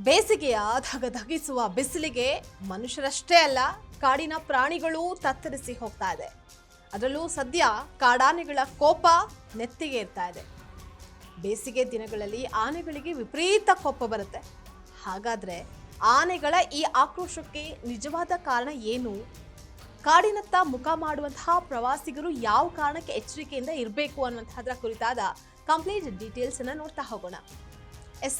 ಬೇಸಿಗೆಯ ಧಗಧಗಿಸುವ ಬಿಸಿಲಿಗೆ ಮನುಷ್ಯರಷ್ಟೇ ಅಲ್ಲ, ಕಾಡಿನ ಪ್ರಾಣಿಗಳು ತತ್ತರಿಸಿ ಹೋಗ್ತಾ ಇದೆ. ಅದರಲ್ಲೂ ಸದ್ಯ ಕಾಡಾನೆಗಳ ಕೋಪ ನೆತ್ತಿಗೆ ಇರ್ತಾ ಇದೆ. ಬೇಸಿಗೆ ದಿನಗಳಲ್ಲಿ ಆನೆಗಳಿಗೆ ವಿಪರೀತ ಕೋಪ ಬರುತ್ತೆ. ಹಾಗಾದ್ರೆ ಆನೆಗಳ ಈ ಆಕ್ರೋಶಕ್ಕೆ ನಿಜವಾದ ಕಾರಣ ಏನು? ಕಾಡಿನತ್ತ ಮುಖ ಮಾಡುವಂತಹ ಪ್ರವಾಸಿಗರು ಯಾವ ಕಾರಣಕ್ಕೆ ಎಚ್ಚರಿಕೆಯಿಂದ ಇರಬೇಕು ಅನ್ನುವಂಥದ್ರ ಕುರಿತಾದ ಕಂಪ್ಲೀಟ್ ಡೀಟೇಲ್ಸ್ ಅನ್ನ ನೋಡ್ತಾ ಹೋಗೋಣ.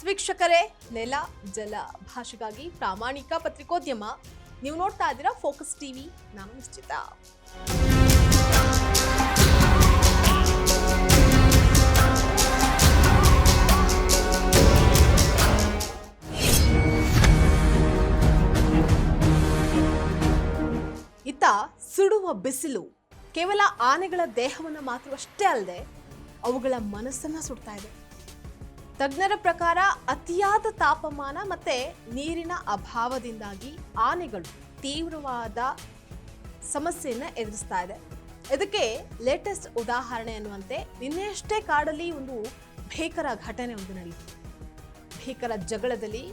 ವೀಕ್ಷಕರೇ, ನೆಲ ಜಲ ಭಾಷೆಗಾಗಿ ಪ್ರಾಮಾಣಿಕ ಪತ್ರಿಕೋದ್ಯಮ. ನೀವು ನೋಡ್ತಾ ಇದ್ದೀರಾ ಫೋಕಸ್ ಟಿವಿ. ನಾನು ನಿಶ್ಚಿತ. ಇತ್ತ ಸುಡುವ ಬಿಸಿಲು ಕೇವಲ ಆನೆಗಳ ದೇಹವನ್ನು ಮಾತ್ರವಷ್ಟೇ ಅಲ್ಲದೆ ಅವುಗಳ ಮನಸ್ಸನ್ನ ಸುಡ್ತಾ ಇದೆ. ತಜ್ಞರ ಪ್ರಕಾರ ಅತಿಯಾದ ತಾಪಮಾನ ಮತ್ತೆ ನೀರಿನ ಅಭಾವದಿಂದಾಗಿ ಆನೆಗಳು ತೀವ್ರವಾದ ಸಮಸ್ಯೆಯನ್ನ ಎದುರಿಸ್ತಾ ಇದೆ. ಇದಕ್ಕೆ ಲೇಟೆಸ್ಟ್ ಉದಾಹರಣೆ ಅನ್ನುವಂತೆ ನಿನ್ನೆಯಷ್ಟೇ ಕಾಡಲ್ಲಿ ಒಂದು ಭೀಕರ ಘಟನೆ ಒಂದು ನಡೆಯಿತು. ಭೀಕರ ಜಗಳದಲ್ಲಿ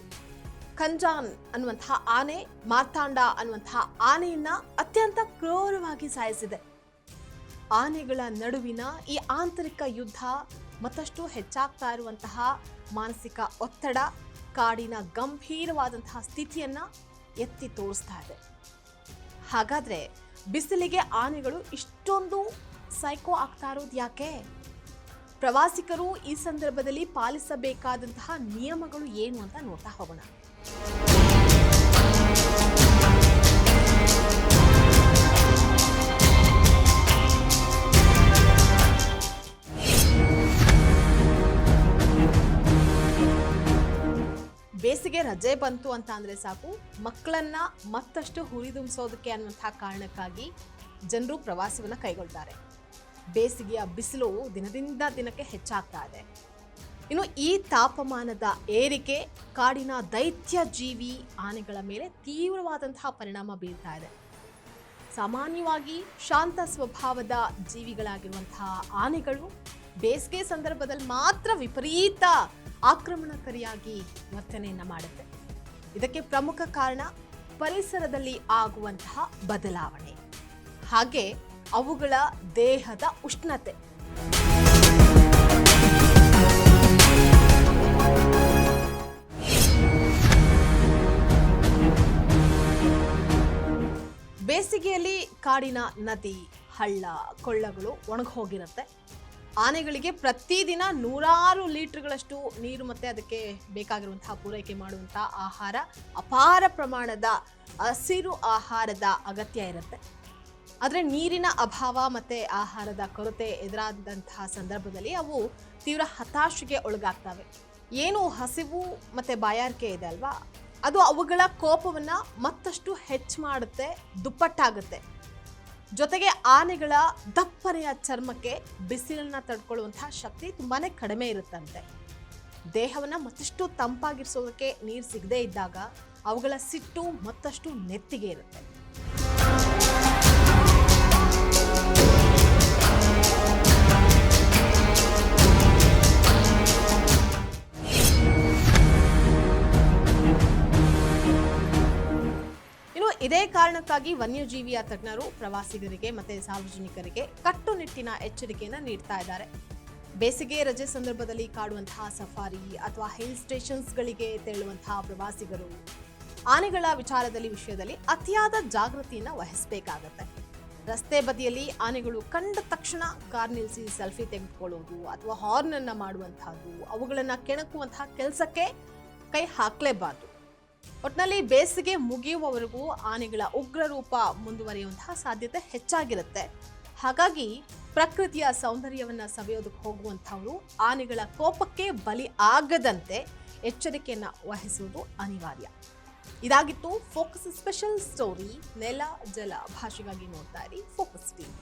ಕಂಜಾನ್ ಅನ್ನುವಂತಹ ಆನೆ ಮಾರ್ತಾಂಡ ಅನ್ನುವಂತಹ ಆನೆಯನ್ನ ಅತ್ಯಂತ ಕ್ರೂರವಾಗಿ ಸಾಯಿಸಿದೆ. ಆನೆಗಳ ನಡುವಿನ ಈ ಆಂತರಿಕ ಯುದ್ಧ ಮತ್ತಷ್ಟು ಹೆಚ್ಚಾಗ್ತಾ ಇರುವಂತಹ ಮಾನಸಿಕ ಒತ್ತಡ ಕಾಡಿನ ಗಂಭೀರವಾದಂತಹ ಸ್ಥಿತಿಯನ್ನ ಎತ್ತಿ ತೋರಿಸ್ತಾ ಇದೆ. ಹಾಗಾದ್ರೆ ಬಿಸಿಲಿಗೆ ಆನೆಗಳು ಇಷ್ಟೊಂದು ಸೈಕೋ ಆಗ್ತಾ ಇರೋದು ಯಾಕೆ? ಪ್ರವಾಸಿಗರು ಈ ಸಂದರ್ಭದಲ್ಲಿ ಪಾಲಿಸಬೇಕಾದಂತಹ ನಿಯಮಗಳು ಏನು ಅಂತ ನೋಡ್ತಾ ಹೋಗೋಣ. ಬೇಸಿಗೆ ರಜೆ ಬಂತು ಅಂತ ಅಂದ್ರೆ ಸಾಕು, ಮಕ್ಕಳನ್ನ ಮತ್ತಷ್ಟು ಹುರಿದುಂಬಿಸೋದಕ್ಕೆ ಅನ್ನುವಂತಹ ಕಾರಣಕ್ಕಾಗಿ ಜನರು ಪ್ರವಾಸವನ್ನ ಕೈಗೊಳ್ತಾರೆ. ಬೇಸಿಗೆಯ ಬಿಸಿಲು ದಿನದಿಂದ ದಿನಕ್ಕೆ ಹೆಚ್ಚಾಗ್ತಾ ಇದೆ. ಇನ್ನು ಈ ತಾಪಮಾನದ ಏರಿಕೆ ಕಾಡಿನ ದೈತ್ಯ ಜೀವಿ ಆನೆಗಳ ಮೇಲೆ ತೀವ್ರವಾದಂತಹ ಪರಿಣಾಮ ಬೀರ್ತಾ ಇದೆ. ಸಾಮಾನ್ಯವಾಗಿ ಶಾಂತ ಸ್ವಭಾವದ ಜೀವಿಗಳಾಗಿರುವಂತಹ ಆನೆಗಳು ಬೇಸಿಗೆ ಸಂದರ್ಭದಲ್ಲಿ ಮಾತ್ರ ವಿಪರೀತ ಆಕ್ರಮಣಕಾರಿಯಾಗಿ ವರ್ತನೆಯನ್ನ ಮಾಡುತ್ತೆ. ಇದಕ್ಕೆ ಪ್ರಮುಖ ಕಾರಣ ಪರಿಸರದಲ್ಲಿ ಆಗುವಂತಹ ಬದಲಾವಣೆ, ಹಾಗೆ ಅವುಗಳ ದೇಹದ ಉಷ್ಣತೆ. ಬೇಸಿಗೆಯಲ್ಲಿ ಕಾಡಿನ ನದಿ ಹಳ್ಳ ಕೊಳ್ಳಗಳು ಒಣಗೋಗಿರುತ್ತೆ. ಆನೆಗಳಿಗೆ ಪ್ರತಿದಿನ 100 ಲೀಟರ್ಗಳಷ್ಟು ನೀರು ಮತ್ತೆ ಅದಕ್ಕೆ ಬೇಕಾಗಿರುವಂತಹ ಪೂರೈಕೆ ಮಾಡುವಂತಹ ಆಹಾರ, ಅಪಾರ ಪ್ರಮಾಣದ ಹಸಿರು ಆಹಾರದ ಅಗತ್ಯ ಇರುತ್ತೆ. ಆದರೆ ನೀರಿನ ಅಭಾವ ಮತ್ತೆ ಆಹಾರದ ಕೊರತೆ ಎದುರಾದಂತಹ ಸಂದರ್ಭದಲ್ಲಿ ಅವು ತೀವ್ರ ಹತಾಶೆಗೆ ಒಳಗಾಗ್ತವೆ. ಏನು ಹಸಿವು ಮತ್ತೆ ಬಾಯಾರಿಕೆ ಇದೆ ಅಲ್ವಾ, ಅದು ಅವುಗಳ ಕೋಪವನ್ನ ಮತ್ತಷ್ಟು ಹೆಚ್ಚು ಮಾಡುತ್ತೆ, ದುಪ್ಪಟ್ಟಾಗುತ್ತೆ. ಜೊತೆಗೆ ಆನೆಗಳ ದಪ್ಪನೆಯ ಚರ್ಮಕ್ಕೆ ಬಿಸಿಲನ್ನ ತಡ್ಕೊಳ್ಳುವಂತಹ ಶಕ್ತಿ ತುಂಬಾನೇ ಕಡಿಮೆ ಇರುತ್ತಂತೆ. ದೇಹವನ್ನ ಮತ್ತಷ್ಟು ತಂಪಾಗಿರಿಸೋದಕ್ಕೆ ನೀರು ಸಿಗದೇ ಇದ್ದಾಗ ಅವುಗಳ ಸಿಟ್ಟು ಮತ್ತಷ್ಟು ನೆತ್ತಿಗೆ ಇರುತ್ತೆ. ಇದೇ ಕಾರಣಕ್ಕಾಗಿ ವನ್ಯಜೀವಿಯ ತಜ್ಞರು ಪ್ರವಾಸಿಗರಿಗೆ ಮತ್ತೆ ಸಾರ್ವಜನಿಕರಿಗೆ ಕಟ್ಟುನಿಟ್ಟಿನ ಎಚ್ಚರಿಕೆಯನ್ನು ನೀಡ್ತಾ ಇದ್ದಾರೆ. ಬೇಸಿಗೆ ರಜೆ ಸಂದರ್ಭದಲ್ಲಿ ಕಾಡುವಂತಹ ಸಫಾರಿ ಅಥವಾ ಹಿಲ್ ಸ್ಟೇಷನ್ಸ್ಗಳಿಗೆ ತೆರಳುವಂತಹ ಪ್ರವಾಸಿಗರು ಆನೆಗಳ ವಿಷಯದಲ್ಲಿ ಅತಿಯಾದ ಜಾಗೃತಿಯನ್ನು ವಹಿಸಬೇಕಾಗತ್ತೆ. ರಸ್ತೆ ಬದಿಯಲ್ಲಿ ಆನೆಗಳು ಕಂಡ ತಕ್ಷಣ ಕಾರ್ ನಿಲ್ಲಿಸಿ ಸೆಲ್ಫಿ ತೆಗೆದುಕೊಳ್ಳುವುದು ಅಥವಾ ಹಾರ್ನ್ ಅನ್ನ ಮಾಡುವಂತಹದ್ದು, ಅವುಗಳನ್ನ ಕೆಣಕುವಂತಹ ಕೆಲಸಕ್ಕೆ ಕೈ ಹಾಕಲೇಬಾರದು. ಒಟ್ಟಿನಲ್ಲಿ ಬೇಸಿಗೆ ಮುಗಿಯುವವರೆಗೂ ಆನೆಗಳ ಉಗ್ರ ರೂಪ ಮುಂದುವರಿಯುವಂತಹ ಸಾಧ್ಯತೆ ಹೆಚ್ಚಾಗಿರುತ್ತೆ. ಹಾಗಾಗಿ ಪ್ರಕೃತಿಯ ಸೌಂದರ್ಯವನ್ನ ಸವಿಯೋದಕ್ಕೆ ಹೋಗುವಂಥವರು ಆನೆಗಳ ಕೋಪಕ್ಕೆ ಬಲಿ ಆಗದಂತೆ ಎಚ್ಚರಿಕೆಯನ್ನ ವಹಿಸುವುದು ಅನಿವಾರ್ಯ. ಇದಾಗಿತ್ತು ಫೋಕಸ್ ಸ್ಪೆಷಲ್ ಸ್ಟೋರಿ. ನೆಲ ಜಲ ಭಾಷೆಗಾಗಿ ನೋಡ್ತಾ ಇರಿ ಫೋಕಸ್ ಟಿವಿ.